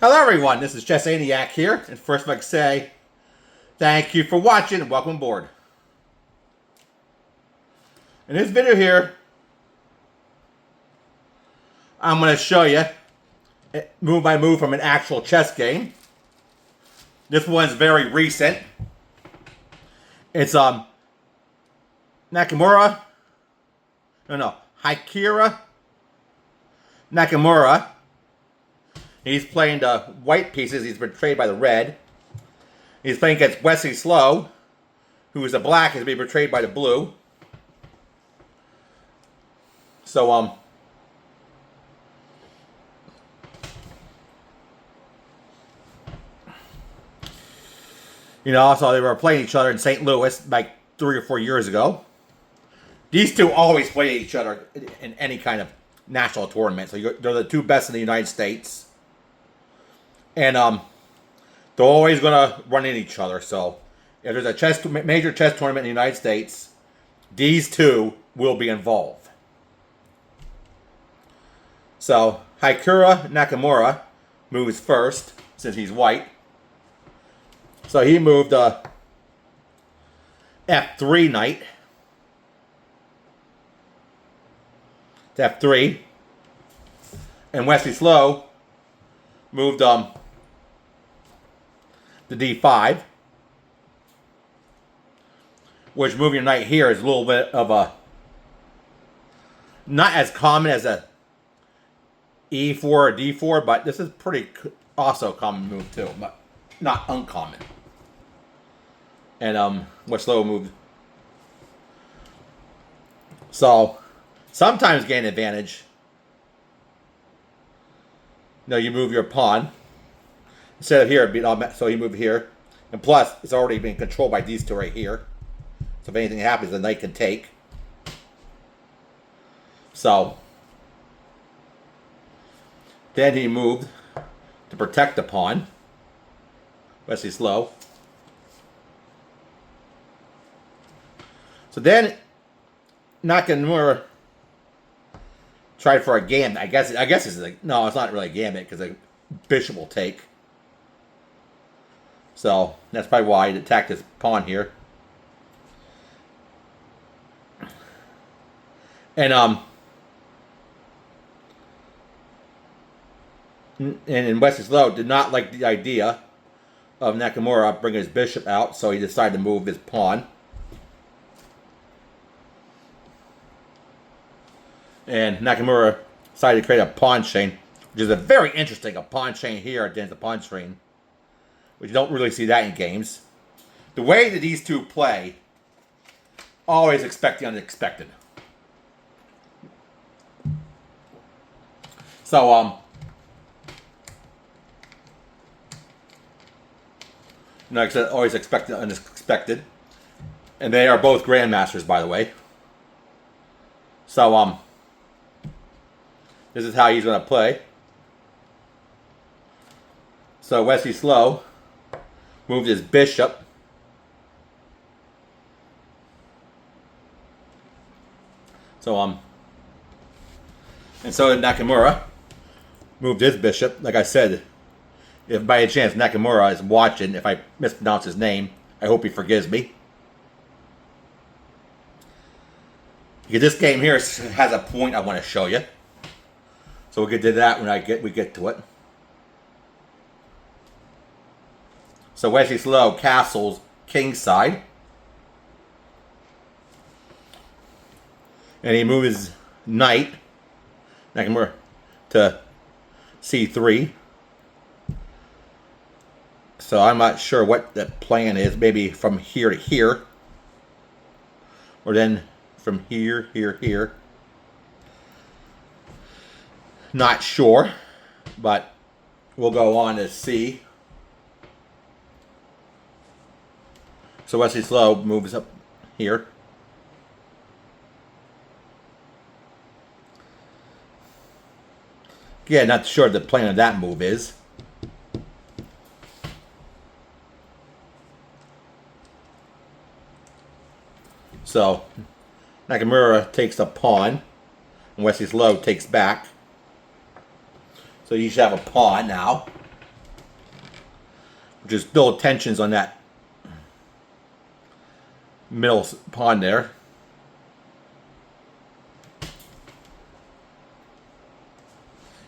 Hello everyone, this is Chess Aniac here, and first I'd like to say thank you for watching and welcome aboard. In this video here, I'm going to show you move by move from an actual chess game. This one's very recent. It's Hikaru Nakamura. He's playing the white pieces. He's betrayed by the red. He's playing against Wesley, who is the black. He's being betrayed by the blue. So, so they were playing each other in St. Louis like 3 or 4 years ago. These two always play each other in any kind of national tournament. So they're the two best in the United States. And they're always going to run into each other. So if there's a major chess tournament in the United States, these two will be involved. So Hikaru Nakamura moves first, since he's white. So he moved F3 knight to F3. And Wesley moved to D5, which moving a knight here is a little bit of a not as common as a E4 or D4, but this is pretty also a common move too, but not uncommon. And Wesley moved. So sometimes gain advantage. You move your pawn. Instead of here, so you move here. And plus, it's already being controlled by these two right here. So if anything happens, the knight can take. So then he moved to protect the pawn. Wesley slow. So then Nakamura tried for a gambit. I guess it's like, no, it's not really a gambit because a bishop will take. So that's probably why he attacked his pawn here. And Wesley did not like the idea of Nakamura bringing his bishop out, so he decided to move his pawn. And Nakamura decided to create a pawn chain, which is a very interesting, a pawn chain here against a pawn chain, which you don't really see that in games. The way that these two play, always expect the unexpected. So, always expect the unexpected. And they are both grandmasters, by the way. So, this is how he's going to play. So Wesley moved his bishop. So and so Nakamura moved his bishop. Like I said, if by a chance Nakamura is watching, if I mispronounce his name, I hope he forgives me. Because this game here has a point I want to show you. So we'll get to that when we get to it. So Wesley castles kingside. And he moves his knight, Nakamura, to C3. So I'm not sure what the plan is. Maybe from here to here. Or then from here. Not sure. But we'll go on to see. So Wesley moves up here. Yeah, not sure the plan of that move is. So Nakamura takes a pawn, and Wesley takes back. So you should have a pawn now. which is still tensions on that middle pawn there.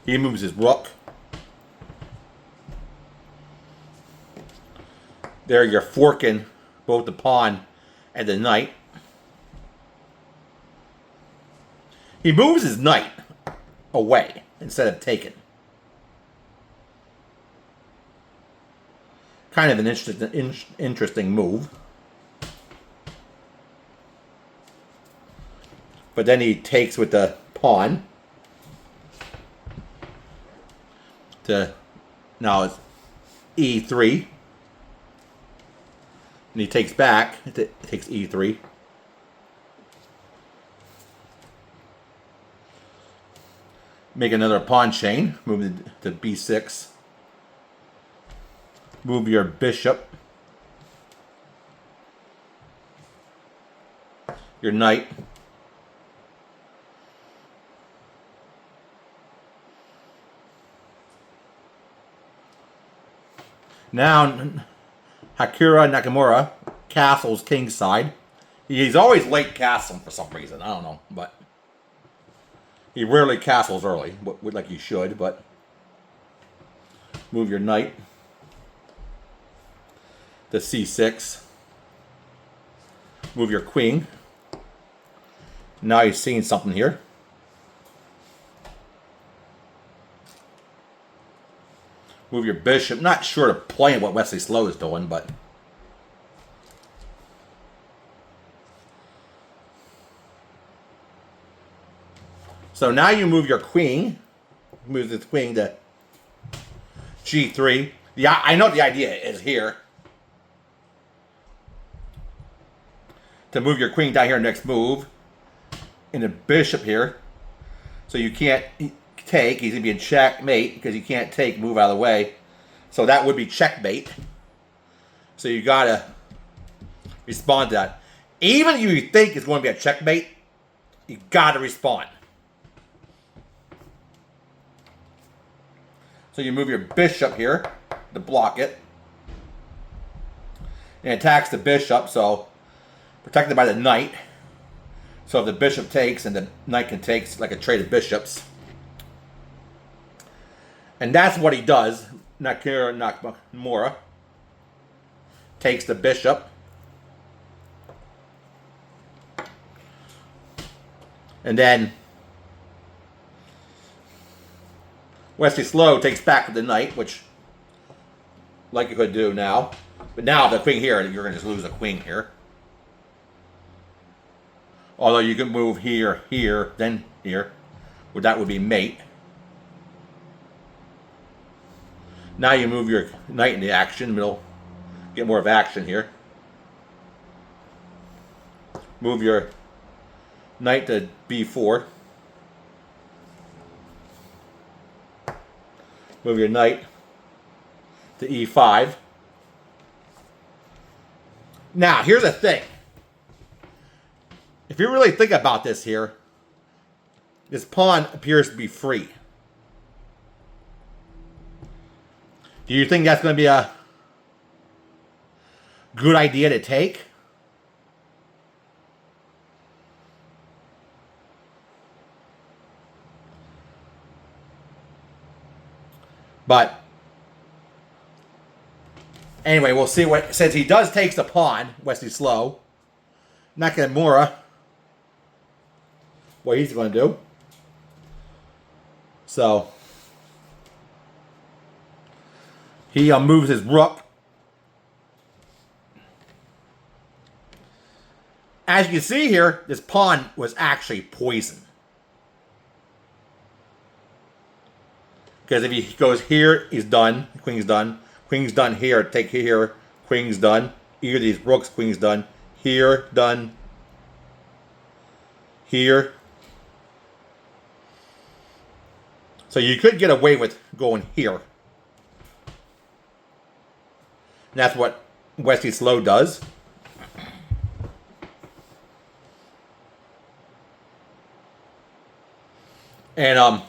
He moves his rook. There you're forking both the pawn and the knight. He moves his knight away instead of taking. Kind of an interesting move. But then he takes with the pawn. Now it's e3. And he takes back. It takes e3. Make another pawn chain. Move it to b6. Move your bishop. Your knight. Now, Hikaru Nakamura castles kingside. He's always late castling for some reason. I don't know, but he rarely castles early, like he should. But move your knight to c6. Move your queen. Now you're seeing something here. Move your bishop. Not sure to play what Wesley Slow is doing, but so now you move your queen. Move the queen to g3. Yeah, I know the idea is here to move your queen down here next move, and the bishop here, so you can't take. He's gonna be in checkmate because you can't take. Move out of the way, so that would be checkmate. So you gotta respond to that. Even if you think it's going to be a checkmate, you gotta respond. So you move your bishop here to block it, and it attacks the bishop. So protected by the knight. So if the bishop takes and the knight can take, it's like a trade of bishops. And that's what he does. Hikaru Nakamura takes the bishop. And then Wesley Slow takes back with the knight, which like you could do now. But now the queen here, you're going to just lose a queen here. Although you can move here, here, then here. Well, that would be mate. Now you move your knight into action, middle. Get more of action here. Move your knight to b4. Move your knight to e5. Now, here's the thing. If you really think about this here, this pawn appears to be free. Do you think that's going to be a good idea to take? But anyway, we'll see what, since he does take the pawn, Wesley Slow, Nakamura, what he's going to do. So he moves his rook. As you can see here, this pawn was actually poisoned. Because if he goes here, he's done. Queen's done. Queen's done here. Take here. Queen's done. Either of these rooks, queen's done. Here, done. Here. So you could get away with going here. And that's what Wesley Slow does. And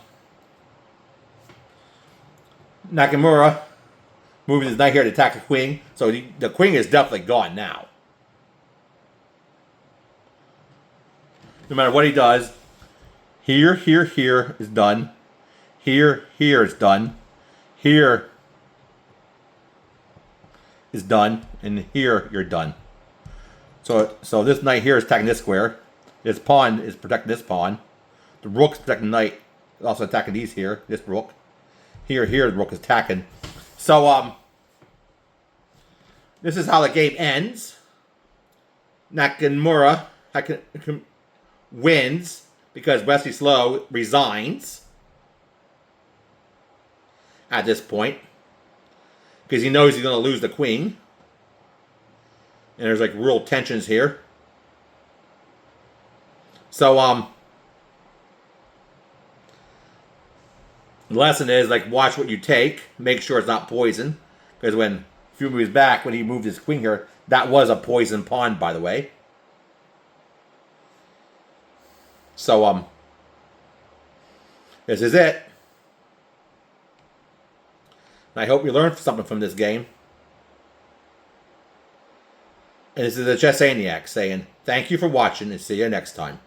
Nakamura moving his knight here to attack the queen. So the queen is definitely gone now. No matter what he does, here is done. Here is done. Here is done, and here you're done. So this knight here is attacking this square. This pawn is protecting this pawn. The rook is protecting the knight. Also attacking these here. This rook. Here, the rook is attacking. So this is how the game ends. Nakamura wins because Wesley Slow resigns at this point because he knows he's going to lose the queen. And there's like real tensions here. So the lesson is like watch what you take, make sure it's not poison, because when a few moves back when he moved his queen here, that was a poison pawn, by the way. So this is it. And I hope you learned something from this game. And this is the Chessaniac saying, thank you for watching and see you next time.